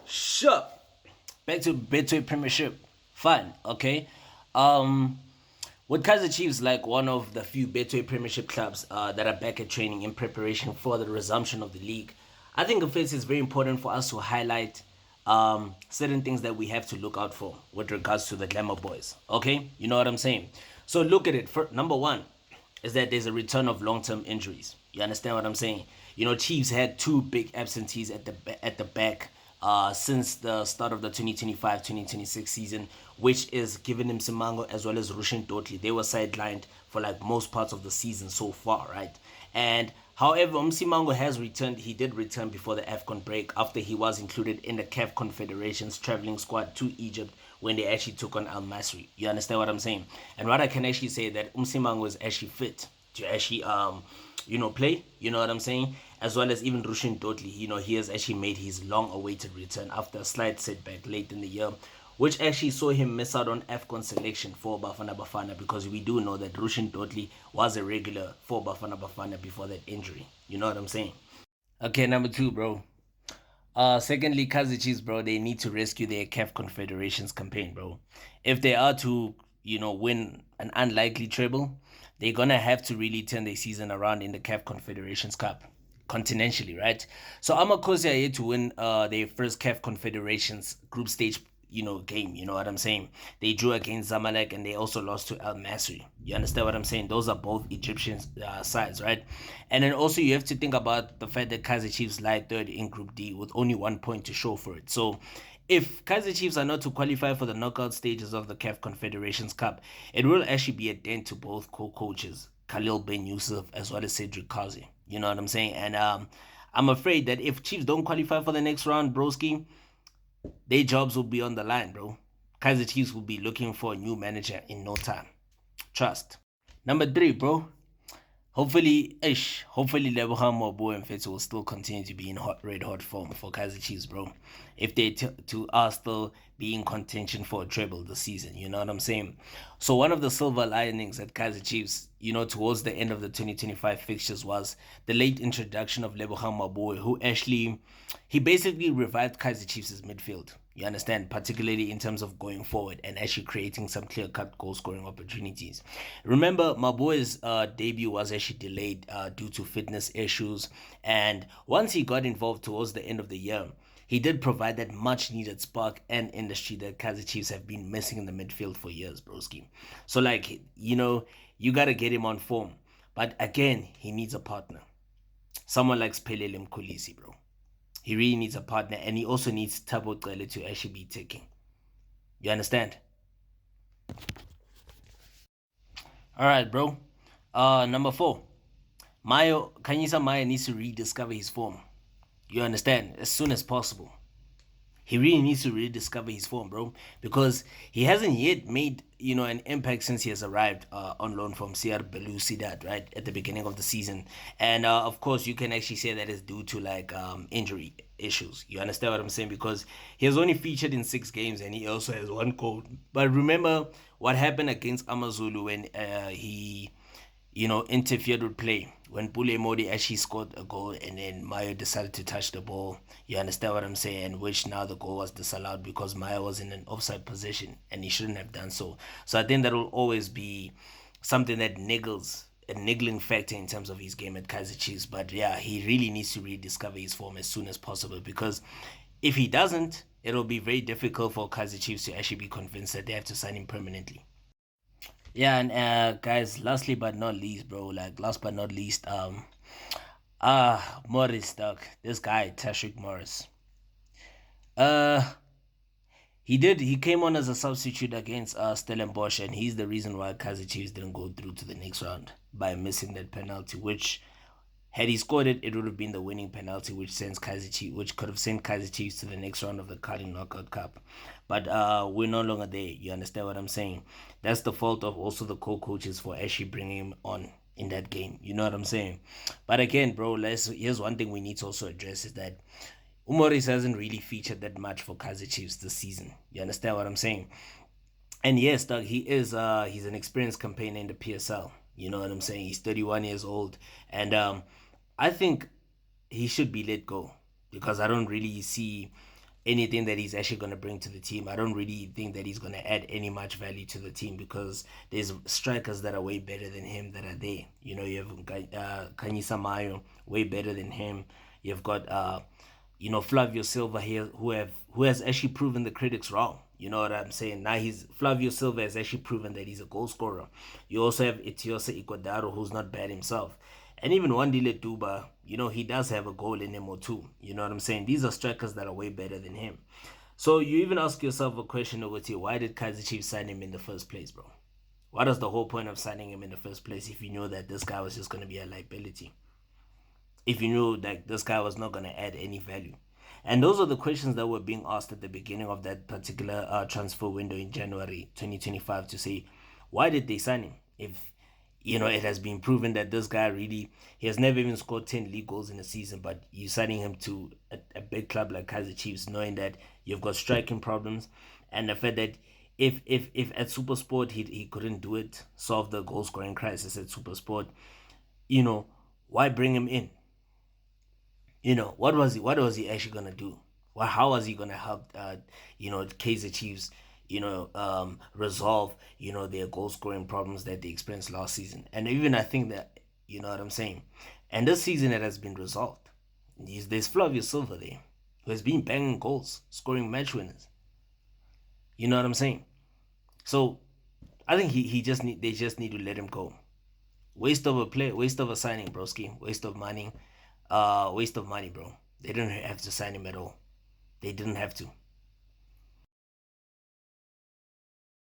Sure. Back to Betway Premiership. Fine. Okay. Um, with Kaizer Chiefs like one of the few Betway Premiership clubs that are back at training in preparation for the resumption of the league, I think it's very important for us to highlight certain things that we have to look out for with regards to the Glamour Boys. Okay, you know what I'm saying. So look at it. For number one, is that there's a return of long-term injuries. You understand what I'm saying? You know, Chiefs had two big absentees at the back since the start of the 2025-2026 season, which is Given him Simango as well as Rushin Dotli. They were sidelined for like most parts of the season so far, right? And however, Msimango has returned. He did return before the AFCON break after he was included in the CAF Confederations traveling squad to Egypt when they actually took on Al Masry. You understand what I'm saying? And what I can actually say that Msimango is actually fit to actually play. You know what I'm saying? As well as even Rushin Dotli, he has actually made his long-awaited return after a slight setback late in the year, which actually saw him miss out on AFCON selection for Bafana Bafana because we do know that Rushin Dotli was a regular for Bafana Bafana before that injury. You know what I'm saying? Okay, number two, bro. Secondly, Kaizer Chiefs, bro, they need to rescue their CAF Confederations campaign, bro. If they are to, win an unlikely treble, they're gonna have to really turn their season around in the CAF Confederations Cup, continentally, right? So Amakosi are here to win their first CAF Confederations group stage game. You know what I'm saying? They drew against Zamalek and they also lost to Al Masry. You understand what I'm saying? Those are both Egyptian sides, right? And then also you have to think about the fact that Kaizer Chiefs lie third in Group D with only 1 point to show for it. So if Kaizer Chiefs are not to qualify for the knockout stages of the CAF Confederations Cup, it will actually be a dent to both co-coaches, Khalil Ben Yusuf as well as Cedric Kazi. You know what I'm saying? And I'm afraid that if Chiefs don't qualify for the next round, broski, their jobs will be on the line, bro. Kaiser Chiefs will be looking for a new manager in no time. Trust. Number three, bro. Hopefully Lebanon Mobo and Fitz will still continue to be in red hot form for Kaiser Chiefs, bro. If they are still be in contention for a treble this season, you know what I'm saying? So one of the silver linings at Kaiser Chiefs, towards the end of the 2025 fixtures was the late introduction of Lebohang Maboe, who actually he basically revived Kaiser Chiefs' midfield. You understand, particularly in terms of going forward and actually creating some clear-cut goal-scoring opportunities. Remember, Maboe's debut was actually delayed due to fitness issues, and once he got involved towards the end of the year, he did provide that much needed spark and industry that Kaizer Chiefs have been missing in the midfield for years, broski. So, like, you got to get him on form. But again, he needs a partner. Someone like Pelele Mkulisi, bro. He really needs a partner, and he also needs Tabo Gcele to actually be taking. You understand? All right, bro. Number four. Kanyisa Maya needs to rediscover his form. You understand? As soon as possible. He really needs to rediscover his form, bro, because he hasn't yet made an impact since he has arrived on loan from CR Belouizdad, right at the beginning of the season. And of course, you can actually say that is due to like injury issues. You understand what I'm saying? Because he has only featured in 6 games and he also has 1 goal. But remember what happened against Amazulu when he interfered with play. When Pule Modi actually scored a goal and then Mayo decided to touch the ball, you understand what I'm saying? Which now the goal was disallowed because Mayo was in an offside position and he shouldn't have done so. So I think that will always be something that niggles a niggling factor in terms of his game at Kaizer Chiefs. But yeah, he really needs to rediscover his form as soon as possible because if he doesn't, it'll be very difficult for Kaizer Chiefs to actually be convinced that they have to sign him permanently. Yeah, and guys, lastly but not least, bro, like last but not least, Morris dog. This guy, Tashrik Morris. Uh he came on as a substitute against Stellenbosch, and he's the reason why Kaizer Chiefs didn't go through to the next round by missing that penalty, which had he scored it, it would have been the winning penalty, which could have sent Kaizer Chiefs to the next round of the Carling Knockout Cup. But we're no longer there. You understand what I'm saying? That's the fault of also the co-coaches for actually bringing him on in that game. You know what I'm saying? But again, bro, here's one thing we need to also address is that Umoris hasn't really featured that much for Kaizer Chiefs this season. You understand what I'm saying? And yes, Doug, he's an experienced campaigner in the PSL. You know what I'm saying? He's 31 years old, and I think he should be let go because I don't really see anything that he's actually going to bring to the team. I don't really think that he's going to add any much value to the team because there's strikers that are way better than him that are there. You know, you have Kanyisa Mayo, way better than him. You've got Flavio Silva here, who has actually proven the critics wrong. You know what I'm saying? Now Flavio Silva has actually proven that he's a goal scorer. You also have Etiosa Iguodaro, who's not bad himself. And even Wandile Duba, he does have a goal in him or two. You know what I'm saying? These are strikers that are way better than him. So you even ask yourself a question over here, why did Kaizer Chiefs sign him in the first place, bro? What is the whole point of signing him in the first place if you knew that this guy was just going to be a liability? If you knew that this guy was not going to add any value? And those are the questions that were being asked at the beginning of that particular transfer window in January 2025 to say, why did they sign him? If, it has been proven that this guy really, he has never even scored 10 league goals in a season, but you're signing him to a big club like Kaizer Chiefs, knowing that you've got striking problems and the fact that if at Supersport he couldn't do it, solve the goal scoring crisis at Supersport, why bring him in? What was he actually gonna do? Well, how was he gonna help Kaizer Chiefs, resolve, their goal scoring problems that they experienced last season? And even I think that, you know what I'm saying? And this season it has been resolved. There's Flavio Silva there, who has been banging goals, scoring match winners. You know what I'm saying? So I think they just need to let him go. Waste of a play, waste of a signing, broski, waste of money, bro. They didn't have to sign him at all. They didn't have to.